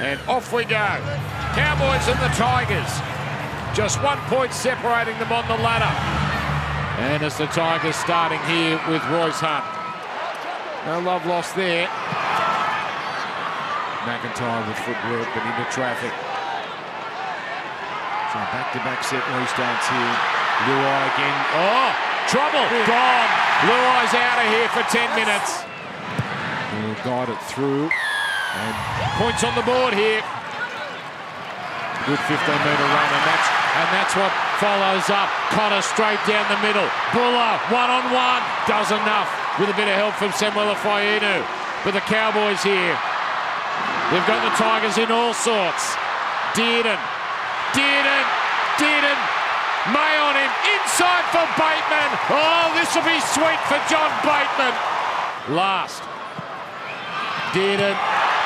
And off we go. Cowboys and the Tigers. Just 1 point separating them on the ladder. And it's the Tigers starting here with Royce Hunt. No love lost there. McIntyre with footwork, but into traffic. So back-to-back set restarts here. Luai again. Oh, trouble. Gone. Luai's out of here for 10 minutes. We'll guide it through. And points on the board here. Good 15-metre run, and that's what follows up. Connor straight down the middle. Buller, one-on-one. Does enough with a bit of help from Samuel Fainu. But the Cowboys here, they've got the Tigers in all sorts. Dearden. May on him. Inside for Bateman. Oh, this will be sweet for John Bateman. Last. Dearden.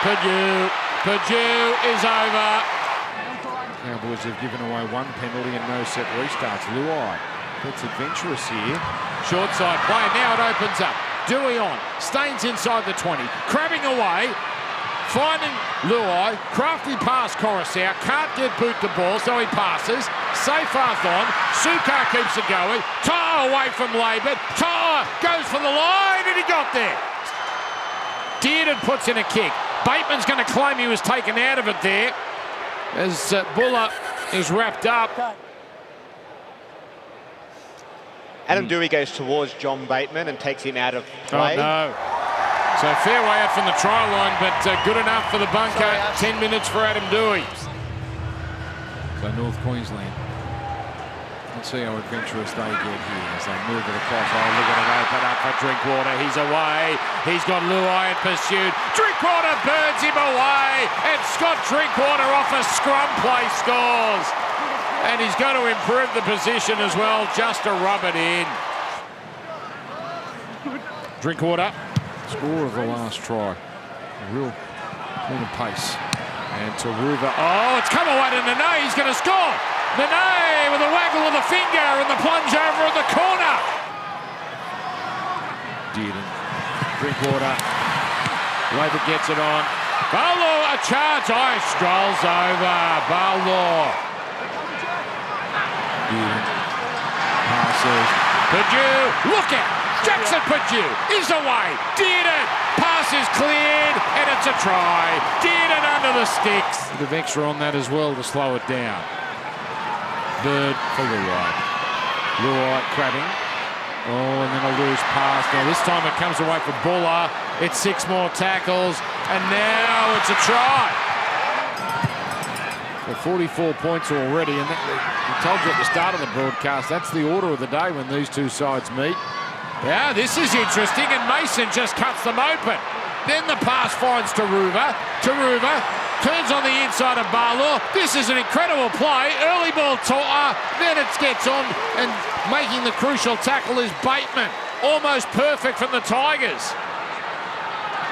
Purdue is over. Cowboys have given away 1 penalty and no set restarts. Luai gets adventurous here. Short side play. Now it opens up. Dewey on. Staines inside the 20. Crabbing away. Finding Luai. Crafty pass Coruscant. Can't get boot the ball, so he passes. Seyfarth on. Sukar keeps it going. Toa away from Labour. Toa goes for the line, and he got there. Dearden puts in a kick. Bateman's going to claim he was taken out of it there as Buller is wrapped up. Adam Dewey goes towards John Bateman and takes him out of play. Oh, no. So fair way out from the try line, but good enough for the bunker. 10 minutes for Adam Dewey. So North Queensland. Let's see how adventurous they get here as they move it across. Oh, look at it open up for Drinkwater. He's away. He's got Luai in pursuit. Drinkwater burns him away. And Scott Drinkwater off a scrum play scores. And he's going to improve the position as well, just to rub it in. Drinkwater. Score of the last try. Real pace. And Taruva. Oh, it's come away to Nene. He's going to score. Nene with a waggle of the finger and the plunge over in the corner. Dearden. Drinkwater. Labour gets it on. Barlaw, a charge. Oh, strolls over. Barlaw. Dearden. Passes. Purdue. Look out. Jackson Purdue is away. Dearden. Pass is cleared and it's a try. Dearden under the sticks. Bit of extra on that as well to slow it down. Bird for Luai. Luai crabbing. Oh, and then a loose pass. Now this time it comes away for Buller. It's 6 more tackles and now it's a try. So 44 points already, and I told you at the start of the broadcast, that's the order of the day when these two sides meet. Yeah, this is interesting, and Mason just cuts them open. Then the pass finds Taruva. Taruva turns on the inside of Barlaw. This is an incredible play. Early ball Toa. Then it gets on, and making the crucial tackle is Bateman. Almost perfect from the Tigers.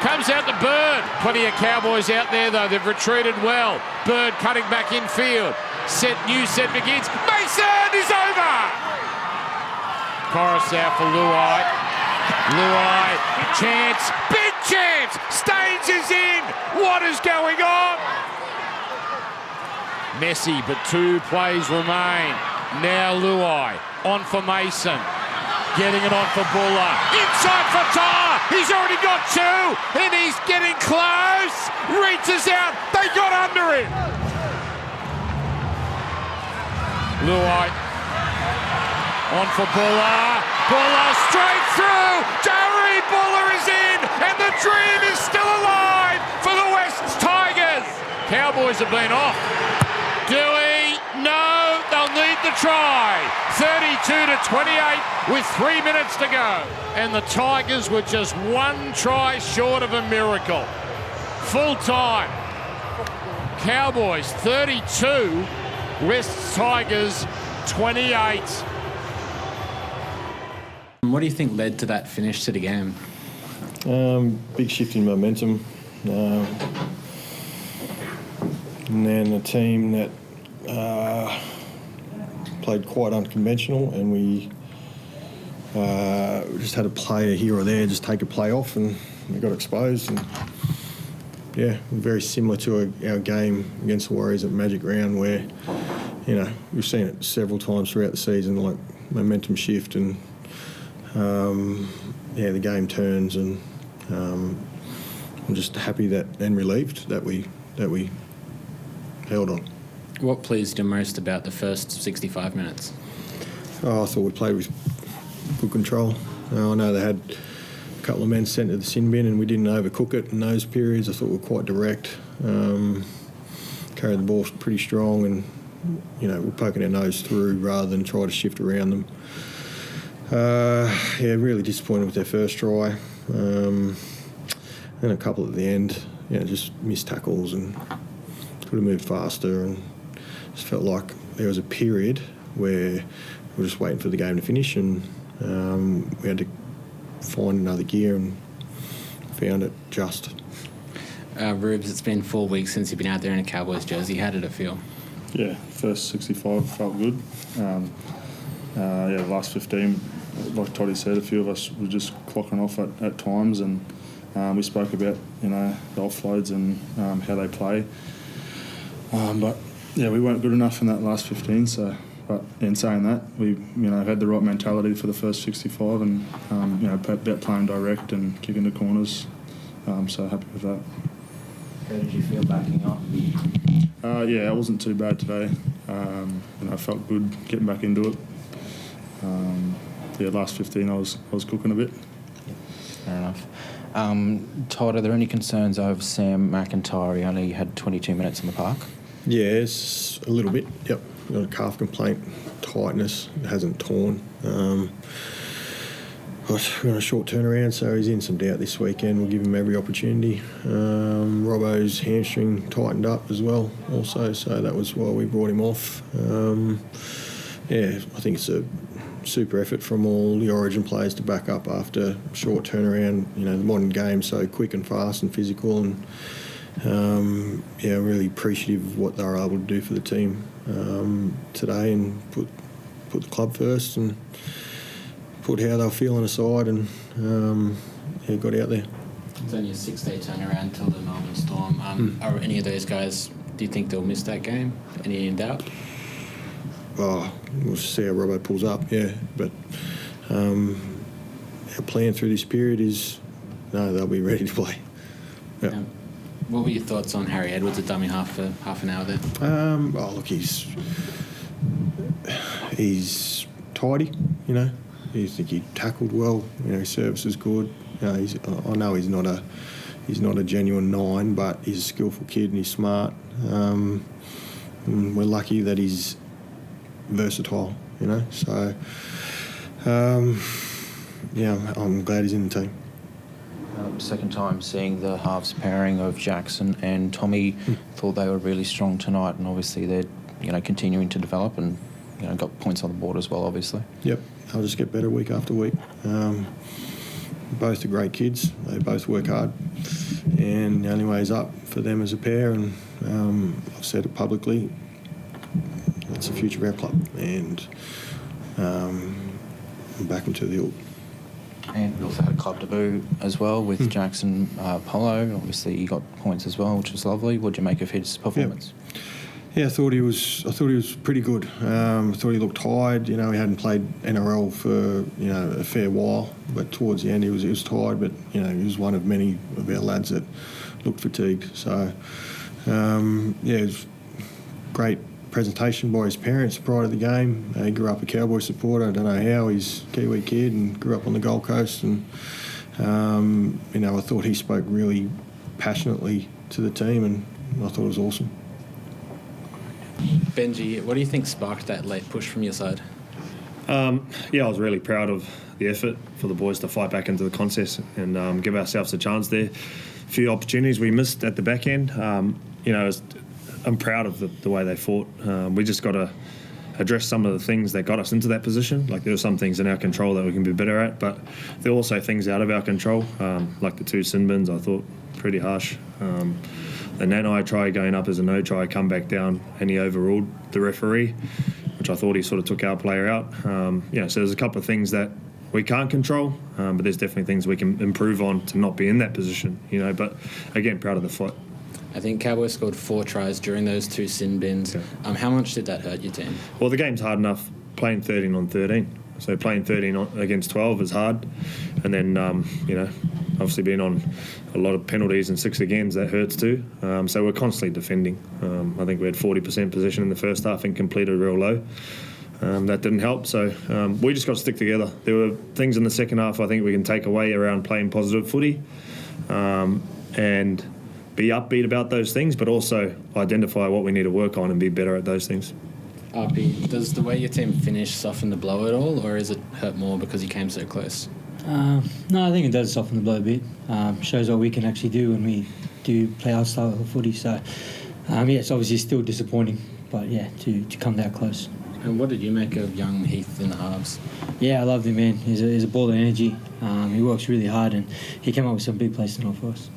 Comes out to Bird. Plenty of Cowboys out there, though. They've retreated well. Bird cutting back infield. New set begins. Mason is over! Coruscant for Luai. Luai, chance, big chance. Staines is in. What is going on? Messy, but 2 plays remain. Now Luai on for Mason. Getting it on for Buller. Inside for Tar. He's already got 2, and he's getting close. Reaches out. They got under him. Luai. On for Buller. Buller straight through. Darry Buller is in. And the dream is still alive for the West Tigers. Cowboys have been off. Dewey, no, they'll need the try. 32-28 with 3 minutes to go. And the Tigers were just 1 try short of a miracle. Full time. Cowboys 32. West Tigers 28. What do you think led to that finish to the game? Big shift in momentum. And then a team that played quite unconventional, and we just had a player here or there just take a play off, and we got exposed. And very similar to our game against the Warriors at Magic Round, where we've seen it several times throughout the season, like momentum shift and the game turns, and I'm just happy and relieved that we held on. What pleased you most about the first 65 minutes? I thought we played with good control. I know they had a couple of men sent to the sin bin and we didn't overcook it in those periods. I thought we were quite direct, carried the ball pretty strong, and we're poking our nose through rather than try to shift around them. Really disappointed with their first try. And a couple at the end, just missed tackles and could have moved faster, and just felt like there was a period where we were just waiting for the game to finish, and we had to find another gear and found it just. Rubes, it's been 4 weeks since you've been out there in a Cowboys jersey. How did it feel? Yeah, first 65 felt good. The last 15, like Toddy said, a few of us were just clocking off at times, and we spoke about the offloads and how they play. But we weren't good enough in that last 15. So, but in saying that, we had the right mentality for the first 65, and about playing direct and kicking the corners. So happy with that. How did you feel backing up? It wasn't too bad today. I felt good getting back into it. Last 15 I was cooking a bit. Fair enough. Todd, are there any concerns over Sam McIntyre? He only had 22 minutes in the park. Yeah, it's a little bit. Yep, got a calf complaint, tightness. It hasn't torn. We're on a short turnaround, so he's in some doubt this weekend. We'll give him every opportunity. Robbo's hamstring tightened up as well, also, so that was why we brought him off. I think it's a super effort from all the Origin players to back up after a short turnaround. The modern game's so quick and fast and physical, and really appreciative of what they were able to do for the team today, and put the club first and put how they were feeling aside, and got out there. It's only a 6-day turnaround till the Melbourne Storm. Are any of those guys, do you think they'll miss that game? Any in doubt? We'll see how Robbo pulls up, but our plan through this period is they'll be ready to play. Yep. What were your thoughts on Harry Edwards at dummy half for half an hour there? He's tidy, I think he tackled well. His service is good. I know he's not a genuine 9, but he's a skillful kid and he's smart. And we're lucky that he's versatile, So, I'm glad he's in the team. Second time seeing the halves pairing of Jackson and Tommy. Thought they were really strong tonight, and obviously they're continuing to develop and got points on the board as well, obviously. Yep, they'll just get better week after week. Both are great kids. They both work hard, and the only way is up for them as a pair. And I've said it publicly. It's the future of our club, and I'm back into the old. And we also had a club debut as well with Jackson Polo. Obviously, he got points as well, which was lovely. What did you make of his performance? Yeah, I thought he was pretty good. I thought he looked tired. He hadn't played NRL for a fair while, but towards the end he was tired. But he was one of many of our lads that looked fatigued. So it was great presentation by his parents prior to the game. He grew up a Cowboys supporter. I don't know how. He's a Kiwi kid and grew up on the Gold Coast. And I thought he spoke really passionately to the team, and I thought it was awesome. Benji, what do you think sparked that late push from your side? I was really proud of the effort for the boys to fight back into the contest and give ourselves a chance there. A few opportunities we missed at the back end. I'm proud of the way they fought. We just got to address some of the things that got us into that position. Like, there were some things in our control that we can be better at, but there are also things out of our control, like the 2 sin bins, I thought pretty harsh. The Nanai try going up as a no try, come back down, and he overruled the referee, which I thought he sort of took our player out. So there's a couple of things that we can't control, but there's definitely things we can improve on to not be in that position, But again, proud of the fight. I think Cowboys scored 4 tries during those 2 sin bins. How much did that hurt your team? Well, the game's hard enough playing 13 on 13. So playing 13 against 12 is hard. And then, obviously being on a lot of penalties and 6 agains, that hurts too. So we're constantly defending. I think we had 40% possession in the first half and completed real low. That didn't help. So we just got to stick together. There were things in the second half I think we can take away around playing positive footy and be upbeat about those things, but also identify what we need to work on and be better at those things. RP, does the way your team finished soften the blow at all, or is it hurt more because you came so close? No, I think it does soften the blow a bit. Shows what we can actually do when we do play our style of footy. So, it's obviously still disappointing, but yeah, to come that close. And what did you make of young Heath in the halves? Yeah, I loved him, man. He's a ball of energy. He works really hard, and he came up with some big plays tonight for us.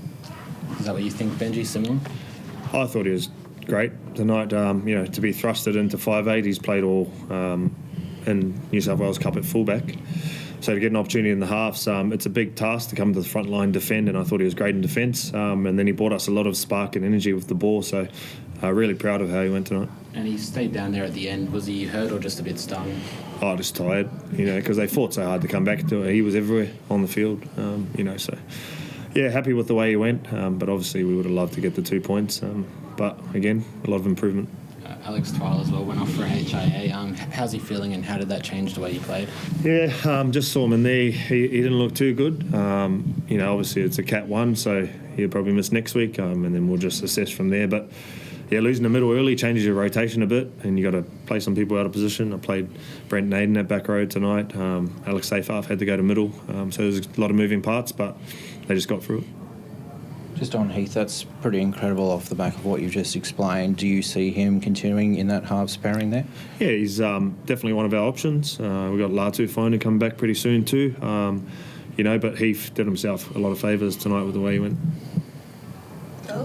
Is that what you think, Benji? Similar? I thought he was great tonight. To be thrusted into 5'8", he's played all in New South Wales Cup at fullback. So to get an opportunity in the halves, it's a big task to come to the front line, defend, and I thought he was great in defence. And then he brought us a lot of spark and energy with the ball. So really proud of how he went tonight. And he stayed down there at the end. Was he hurt or just a bit stung? Oh, just tired, because they fought so hard to come back to it. He was everywhere on the field, so... Yeah, happy with the way he went, but obviously we would have loved to get the 2 points. But again, a lot of improvement. Alex Twile as well went off for a HIA. How's he feeling, and how did that change the way he played? Yeah, just saw him in there. He didn't look too good. Obviously it's a Cat 1, so he'll probably miss next week, and then we'll just assess from there. But yeah, losing the middle early changes your rotation a bit, and you got to play some people out of position. I played Brent Naden at back row tonight. Alex Seyfarth had to go to middle, so there's a lot of moving parts, but they just got through it. Just on Heath, that's pretty incredible off the back of what you've just explained. Do you see him continuing in that halves pairing there? Yeah, he's definitely one of our options. We've got Latu Fona coming back pretty soon too. But Heath did himself a lot of favours tonight with the way he went.